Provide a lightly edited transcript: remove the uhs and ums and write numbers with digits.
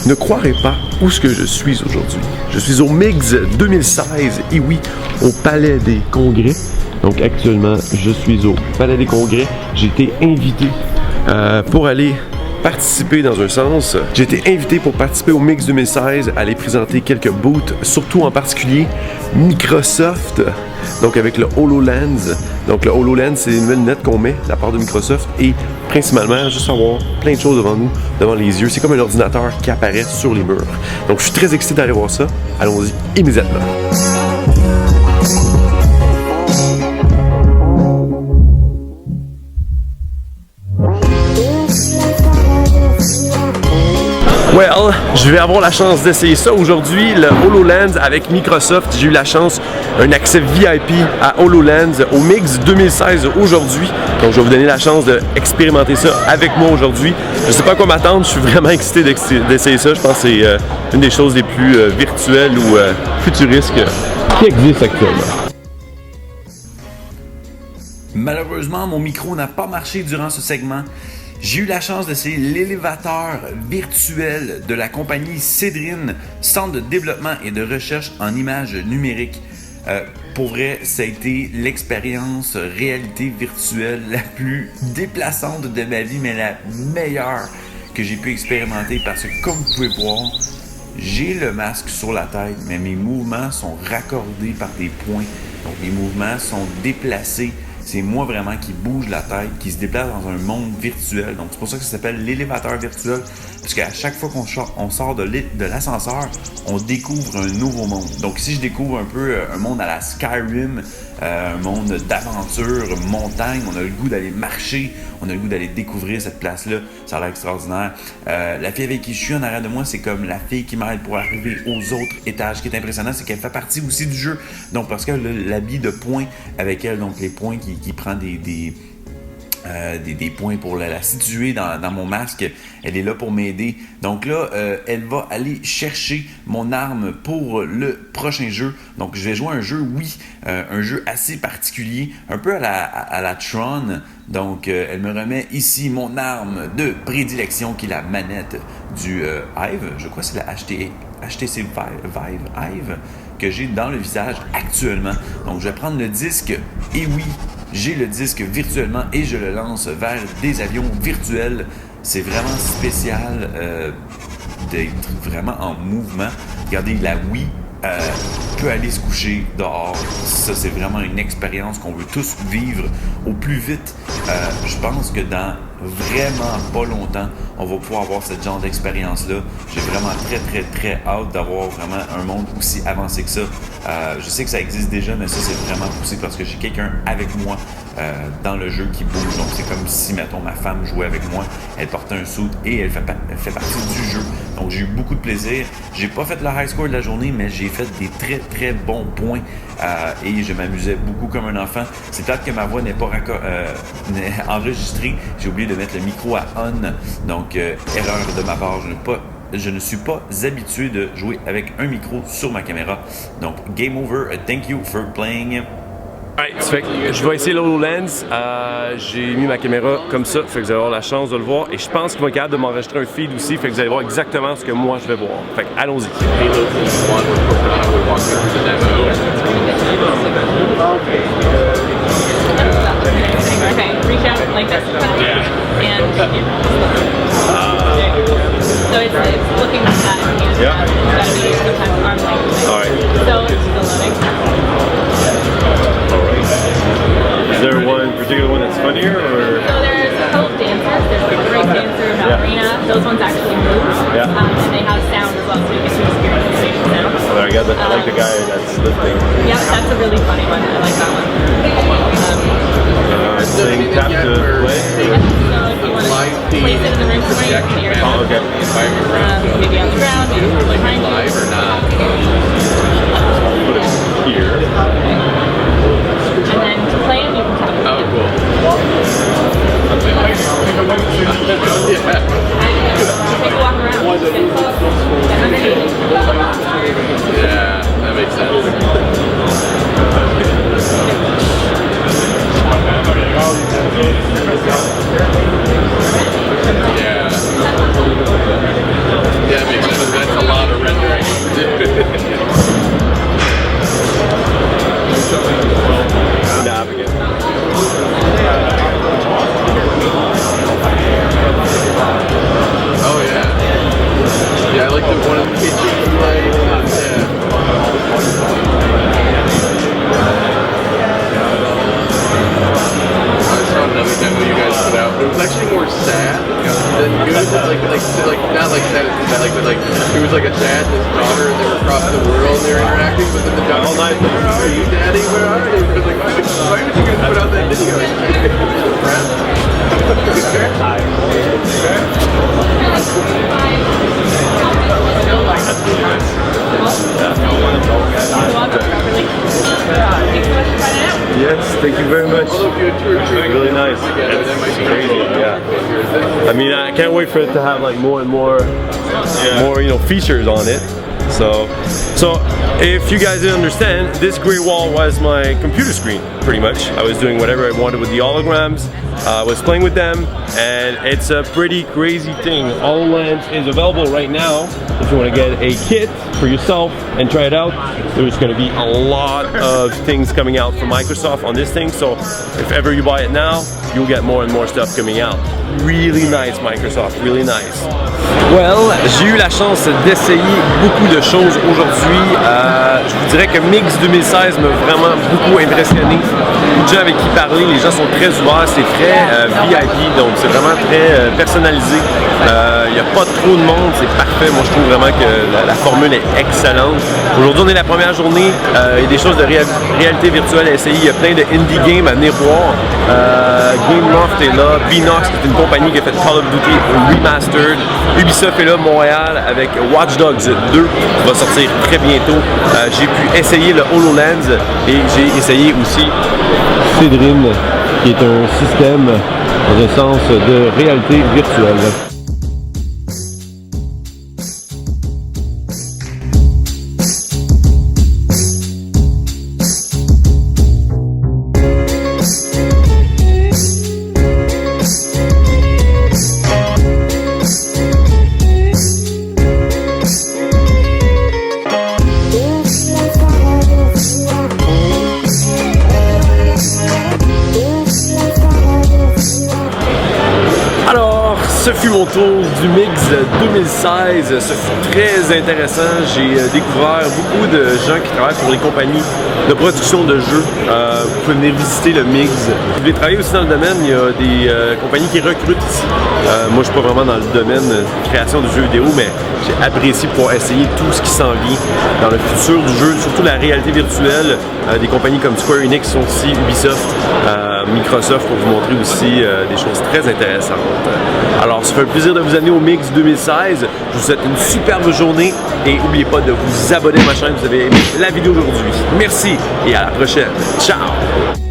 ne croirez pas où ce que je suis aujourd'hui. Je suis au MIGS 2016, et oui, au Palais des Congrès. Donc actuellement, je suis au Palais des Congrès. J'ai été invité pour aller participer dans un sens. J'ai été invité pour participer au MIGS 2016, aller présenter quelques booths, surtout en particulier Microsoft, donc avec le HoloLens. Donc le HoloLens, c'est les nouvelles lunettes qu'on met de la part de Microsoft et principalement, juste avoir plein de choses devant nous, devant les yeux. C'est comme un ordinateur qui apparaît sur les murs. Donc je suis très excité d'aller voir ça. Allons-y immédiatement. Well, je vais avoir la chance d'essayer ça aujourd'hui, le HoloLens avec Microsoft. J'ai eu la chance, un accès VIP à HoloLens au MIGS 2016 aujourd'hui. Donc, je vais vous donner la chance d'expérimenter ça avec moi aujourd'hui. Je ne sais pas à quoi m'attendre, je suis vraiment excité d'essayer ça. Je pense que c'est une des choses les plus virtuelles ou futuristes qui existent actuellement. Malheureusement, mon micro n'a pas marché durant ce segment. J'ai eu la chance d'essayer l'élévateur virtuel de la compagnie Cédrine, centre de développement et de recherche en images numériques. Pour vrai, ça a été l'expérience réalité virtuelle la plus déplaçante de ma vie, mais la meilleure que j'ai pu expérimenter parce que, comme vous pouvez voir, j'ai le masque sur la tête, mais mes mouvements sont raccordés par des points. Donc, les mouvements sont déplacés. C'est moi vraiment qui bouge la tête, qui se déplace dans un monde virtuel. Donc, c'est pour ça que ça s'appelle l'élévateur virtuel. Parce qu'à chaque fois qu'on sort de l'ascenseur, on découvre un nouveau monde. Donc, ici, je découvre un peu un monde à la Skyrim, un monde d'aventure, montagne. On a le goût d'aller marcher, on a le goût d'aller découvrir cette place-là. Ça a l'air extraordinaire. La fille avec qui je suis en arrière de moi, c'est comme la fille qui m'aide pour arriver aux autres étages. Ce qui est impressionnant, c'est qu'elle fait partie aussi du jeu. Donc, parce qu'elle a l'habit de points avec elle, donc les points qui prend des points pour la situer dans mon masque. Elle est là pour m'aider. Donc là, elle va aller chercher mon arme pour le prochain jeu. Donc je vais jouer un jeu, un jeu assez particulier, un peu à la Tron. Donc elle me remet ici mon arme de prédilection qui est la manette du Hive. Je crois que c'est la HTC Vive que j'ai dans le visage actuellement. Donc je vais prendre le disque et oui, j'ai le disque virtuellement et je le lance vers des avions virtuels. C'est vraiment spécial d'être vraiment en mouvement. Regardez, la Wii peut aller se coucher dehors. Ça, c'est vraiment une expérience qu'on veut tous vivre au plus vite. Je pense que dans vraiment pas longtemps, on va pouvoir avoir ce genre d'expérience-là. J'ai vraiment très hâte d'avoir vraiment un monde aussi avancé que ça. Je sais que ça existe déjà, mais ça, c'est vraiment poussé parce que j'ai quelqu'un avec moi dans le jeu qui bouge. Donc, c'est comme si, mettons, ma femme jouait avec moi. Elle portait un suit et elle fait partie du jeu. Donc, j'ai eu beaucoup de plaisir. J'ai pas fait le high score de la journée, mais j'ai fait des très bons points et je m'amusais beaucoup comme un enfant. C'est peut-être que ma voix n'est pas enregistrée. J'ai oublié de mettre le micro à on. Donc, erreur de ma part. Je ne suis pas habitué de jouer avec un micro sur ma caméra. Donc, game over. Thank you for playing. Alright, ça fait que je vais essayer le HoloLens. J'ai mis ma caméra comme ça, fait que vous allez avoir la chance de le voir. Et je pense qu'il va être capable de m'enregistrer un feed aussi, fait que vous allez voir exactement ce que moi je vais voir. Fait que allons-y. Okay, reach out like this. And so it's looking like that. And Yeah. it's gotta be sometimes arm length. Alright. So it's still loading. Is there one particular one that's funnier or? So there's a couple of dancers. There's like a break dancer, ballerina. Those ones actually move. Yeah. And they have sound as well, so you get to experience the station sound. There I got that. I like the guy that's lifting. Yeah, that's a really funny one. I like that one. Saying tap to play. So if you want to place it in the room somewhere, you can hear it. Oh, okay. Maybe on the ground, maybe behind you. Live or not? Put it here. And then to play it, you can tap it. Oh, cool. Take a walk around. Get underneath. Yeah, that makes sense. Yeah. Yeah, that makes sense. All night. Where are you, Daddy? Where are you? Like, why did you guys put out that video? Yes, thank you very much. Really nice. That's crazy. Yeah. I mean, I can't wait for it to have like more and more, features on it. So if you guys didn't understand, this gray wall was my computer screen, pretty much. I was doing whatever I wanted with the holograms. I was playing with them, and it's a pretty crazy thing. HoloLens is available right now. If you want to get a kit for yourself and try it out, there's going to be a lot of things coming out from Microsoft on this thing. So if ever you buy it now, you'll get more and more stuff coming out. Really nice, Microsoft, really nice. Well, j'ai eu la chance d'essayer beaucoup de choses aujourd'hui. Je vous dirais que Mix 2016 m'a vraiment beaucoup impressionné. Beaucoup de gens avec qui parler, les gens sont très ouverts, c'est très VIP, donc c'est vraiment très personnalisé. Il n'y a pas trop de monde, c'est parfait. Moi, je trouve vraiment que la formule est excellente. Aujourd'hui, on est la première journée. Il y a des choses de réalité virtuelle à essayer. Il y a plein de indie games à venir voir. Gameloft est là. Beenox, qui est une compagnie qui a fait Call of Duty Remastered. Ubisoft est là, Montréal, avec Watch Dogs 2 qui va sortir très bientôt. J'ai pu essayer le HoloLens et j'ai essayé aussi Cedrin, qui est un système dans un sens de réalité virtuelle. Ce fut mon tour du Mix 2016, ce fut très intéressant. J'ai découvert beaucoup de gens qui travaillent pour les compagnies de production de jeux. Vous pouvez venir visiter le Mix. Vous voulez travailler aussi dans le domaine, il y a des compagnies qui recrutent ici. Moi, je ne suis pas vraiment dans le domaine de création de jeux vidéo, mais j'ai apprécié pouvoir essayer tout ce qui s'en vient dans le futur du jeu, surtout la réalité virtuelle. Des compagnies comme Square Enix sont ici, Ubisoft, Microsoft pour vous montrer aussi des choses très intéressantes. Alors, ça fait un plaisir de vous amener au Mix 2016. Je vous souhaite une superbe journée et n'oubliez pas de vous abonner à ma chaîne si vous avez aimé la vidéo d'aujourd'hui. Merci et à la prochaine. Ciao!